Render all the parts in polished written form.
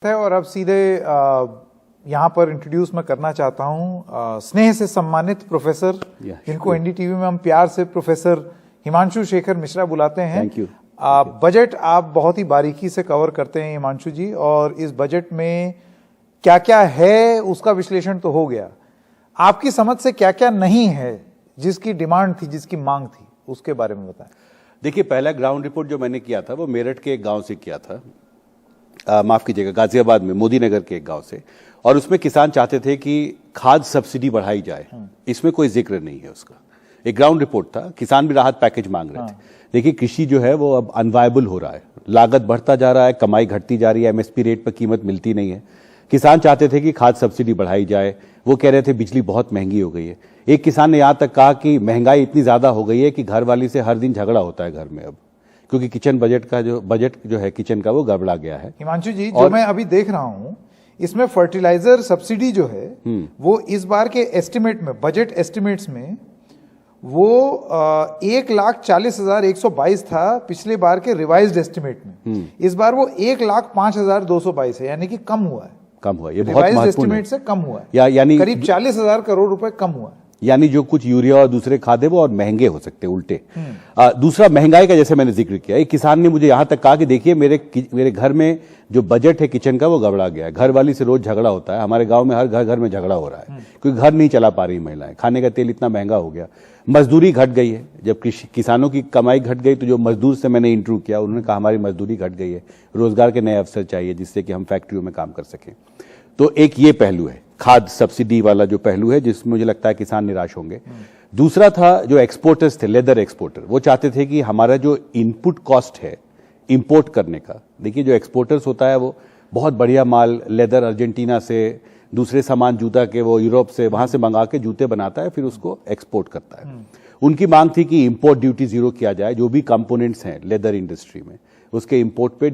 है। और अब सीधे यहाँ पर इंट्रोड्यूस मैं करना चाहता हूँ स्नेह से सम्मानित प्रोफेसर, जिनको एनडीटीवी में हम प्यार से प्रोफेसर हिमांशु शेखर मिश्रा बुलाते हैं। Thank you. बजट आप बहुत ही बारीकी से कवर करते हैं हिमांशु जी, और इस बजट में क्या क्या है उसका विश्लेषण तो हो गया, आपकी समझ से क्या क्या नहीं है जिसकी डिमांड थी, जिसकी मांग थी, उसके बारे में बताएं। देखिए, पहला ग्राउंड रिपोर्ट जो मैंने किया था वो मेरठ के एक गांव से किया था, माफ कीजिएगा गाजियाबाद में मोदी नगर के एक गांव से, और उसमें किसान चाहते थे कि खाद सब्सिडी बढ़ाई जाए। इसमें कोई जिक्र नहीं है उसका। एक ग्राउंड रिपोर्ट था, किसान भी राहत पैकेज मांग रहे थे। देखिए, कृषि जो है वो अब अनवायबल हो रहा है, लागत बढ़ता जा रहा है, कमाई घटती जा रही है, एमएसपी रेट पर कीमत मिलती नहीं है। किसान चाहते थे कि खाद सब्सिडी बढ़ाई जाए, वो कह रहे थे बिजली बहुत महंगी हो गई है। एक किसान ने यहाँ तक कहा कि महंगाई इतनी ज्यादा हो गई है कि घर वाली से हर दिन झगड़ा होता है घर में अब, क्योंकि किचन बजट जो है किचन का वो गड़बड़ा गया है। हिमांशु जी, जो मैं अभी देख रहा हूं इसमें फर्टिलाइजर सब्सिडी जो है वो इस बार के एस्टिमेट में, बजट एस्टिमेट्स में वो 1,40,122 था पिछले बार के रिवाइज्ड एस्टिमेट में। इस बार वो 1,05,222 है, यानी कि कम हुआ है। कम हुआ, ये बहुत महत्वपूर्ण एस्टिमेट से कम हुआ है, यानी करीब 40,000 करोड़ रुपए कम हुआ है। यानी जो कुछ यूरिया और दूसरे खाद है वो और महंगे हो सकते हैं उल्टे। दूसरा, महंगाई का जैसे मैंने जिक्र किया, एक किसान ने मुझे यहां तक कहा कि देखिए मेरे घर में जो बजट है किचन का वो गड़बड़ा गया है, घर वाली से रोज झगड़ा होता है। हमारे गांव में हर घर में झगड़ा हो रहा है, क्योंकि घर नहीं चला पा रही महिलाएं, खाने का तेल इतना महंगा हो गया, मजदूरी घट गई है। जब किसानों की कमाई घट गई तो जो मजदूर से मैंने इंटरव्यू किया उन्होंने कहा हमारी मजदूरी घट गई है, रोजगार के नए अवसर चाहिए जिससे कि हम फैक्ट्रियों में काम कर सकें। तो एक ये पहलू है, खाद सब्सिडी वाला जो पहलू है, जिसमें मुझे लगता है किसान निराश होंगे। दूसरा था जो एक्सपोर्टर्स थे, लेदर एक्सपोर्टर, वो चाहते थे कि हमारा जो इनपुट कॉस्ट है इंपोर्ट करने का, देखिए जो एक्सपोर्टर्स होता है वो बहुत बढ़िया माल लेदर अर्जेंटीना से, दूसरे सामान जूता के वो यूरोप से वहां से मंगा के जूते बनाता है, फिर उसको एक्सपोर्ट करता है। उनकी मांग थी कि इंपोर्ट ड्यूटी जीरो किया जाए, जो भी कंपोनेंट्स हैं लेदर इंडस्ट्री में उसके इंपोर्ट पे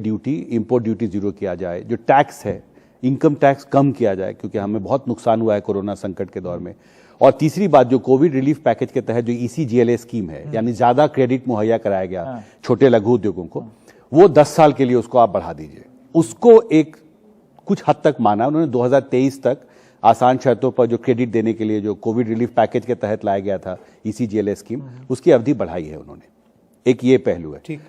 इंपोर्ट ड्यूटी जीरो किया जाए। जो टैक्स है, इनकम टैक्स कम किया जाए, क्योंकि हमें बहुत नुकसान हुआ है कोरोना संकट के दौर में। और तीसरी बात, जो कोविड रिलीफ पैकेज के तहत जो ECGLA स्कीम है, यानी ज्यादा क्रेडिट मुहैया कराया गया छोटे लघु उद्योगों को, वो 10 साल के लिए उसको आप बढ़ा दीजिए। उसको एक कुछ हद तक माना उन्होंने। 2023 तक आसान शर्तों पर जो क्रेडिट देने के लिए जो कोविड रिलीफ पैकेज के तहत लाया गया था ECGLA स्कीम, उसकी अवधि बढ़ाई है उन्होंने। एक ये पहलू है।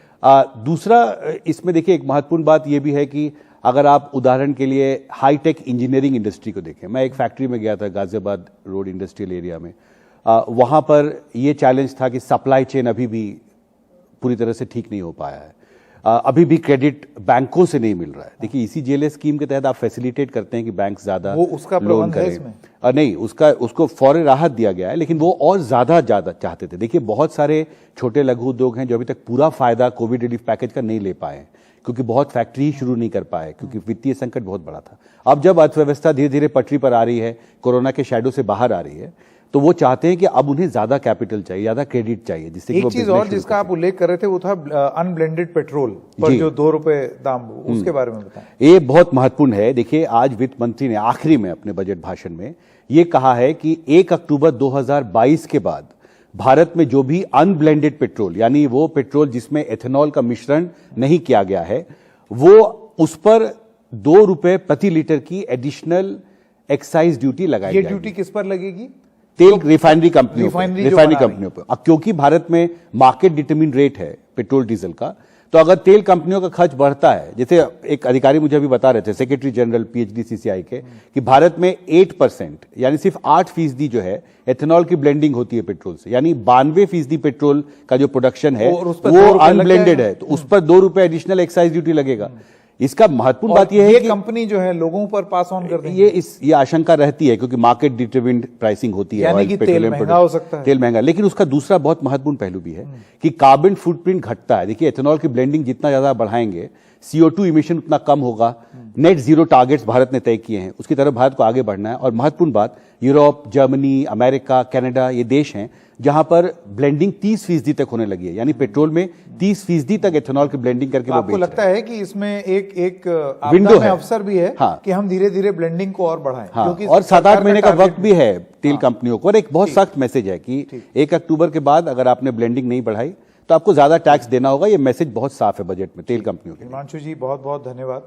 दूसरा, इसमें देखिए एक महत्वपूर्ण बात यह भी है कि अगर आप उदाहरण के लिए हाईटेक इंजीनियरिंग इंडस्ट्री को देखें, मैं एक फैक्ट्री में गया था गाजियाबाद रोड इंडस्ट्रियल एरिया में, वहां पर यह चैलेंज था कि सप्लाई चेन अभी भी पूरी तरह से ठीक नहीं हो पाया है, अभी भी क्रेडिट बैंकों से नहीं मिल रहा है। देखिए, ECGLA स्कीम के तहत आप फैसिलिटेट करते हैं कि बैंक ज्यादा लोन करें, नहीं उसको फौरी राहत दिया गया है, लेकिन वो और ज्यादा चाहते थे। देखिए, बहुत सारे छोटे लघु उद्योग हैं जो अभी तक पूरा फायदा कोविड रिलीफ पैकेज का नहीं ले पाए, क्योंकि बहुत फैक्ट्री ही शुरू नहीं कर पाए, क्योंकि वित्तीय संकट बहुत बड़ा था। अब जब अर्थव्यवस्था धीरे धीरे पटरी पर आ रही है, कोरोना के शैडो से बाहर आ रही है, तो वो चाहते हैं कि अब उन्हें ज्यादा कैपिटल चाहिए, ज्यादा क्रेडिट चाहिए, जिससे एक चीज और जिसका आप उल्लेख कर रहे थे वो था अनब्लेंडेड पेट्रोल पर जो 2 रुपए दाम, उसके बारे में बताएं। ये बहुत महत्वपूर्ण है। देखिए, आज वित्त मंत्री ने आखिरी में अपने बजट भाषण में ये कहा है कि 1 अक्टूबर 2022 के बाद भारत में जो भी अनब्लेंडेड पेट्रोल, यानी वो पेट्रोल जिसमें एथेनॉल का मिश्रण नहीं किया गया है, वो उस पर 2 रुपए प्रति लीटर की एडिशनल एक्साइज ड्यूटी लगाई जाएगी। ये ड्यूटी किस पर लगेगी? तेल रिफाइनरी कंपनियों पर, क्योंकि भारत में मार्केट डिटरमिन रेट है पेट्रोल डीजल का। तो अगर तेल कंपनियों का खर्च बढ़ता है, जैसे एक अधिकारी मुझे अभी बता रहे थे, सेक्रेटरी जनरल PhD CCI के, कि भारत में 8% यानी सिर्फ 8% जो है एथेनॉल की ब्लेंडिंग होती है पेट्रोल से, यानी 92% पेट्रोल का जो प्रोडक्शन है वो अनब्लेंडेड है, तो उस पर 2 रुपए एडिशनल एक्साइज ड्यूटी लगेगा। इसका महत्वपूर्ण बात यह है कि कंपनी जो है लोगों पर पास ऑन कर देंगे, ये आशंका रहती है, क्योंकि मार्केट डिटरमिन्ड प्राइसिंग होती है, यानी कि तेल महंगा हो सकता है, तेल महंगा। लेकिन उसका दूसरा बहुत महत्वपूर्ण पहलू भी है कि कार्बन फुटप्रिंट घटता है। देखिए, एथेनॉल की ब्लेंडिंग जितना ज्यादा बढ़ाएंगे, CO2 इमिशन उतना कम होगा। नेट जीरो टारगेट्स भारत ने तय किए हैं, उसकी तरफ भारत को आगे बढ़ना है। और महत्वपूर्ण बात, यूरोप, जर्मनी, अमेरिका, कनाडा, ये देश हैं जहां पर ब्लेंडिंग 30% तक होने लगी है, यानी पेट्रोल में 30% तक एथेनॉल की ब्लेंडिंग करके वो आपको लगता है कि इसमें एक विंडो है, अवसर भी है कि हम धीरे धीरे ब्लेंडिंग को और बढ़ाएं, और 7-8 महीने का वक्त भी है तेल कंपनियों को। और एक बहुत सख्त मैसेज है कि 1 अक्टूबर के बाद अगर आपने ब्लेंडिंग नहीं बढ़ाई तो आपको ज्यादा टैक्स देना होगा। ये मैसेज बहुत साफ है बजट में तेल कंपनियों के लिए। हिमांशु जी, बहुत बहुत धन्यवाद।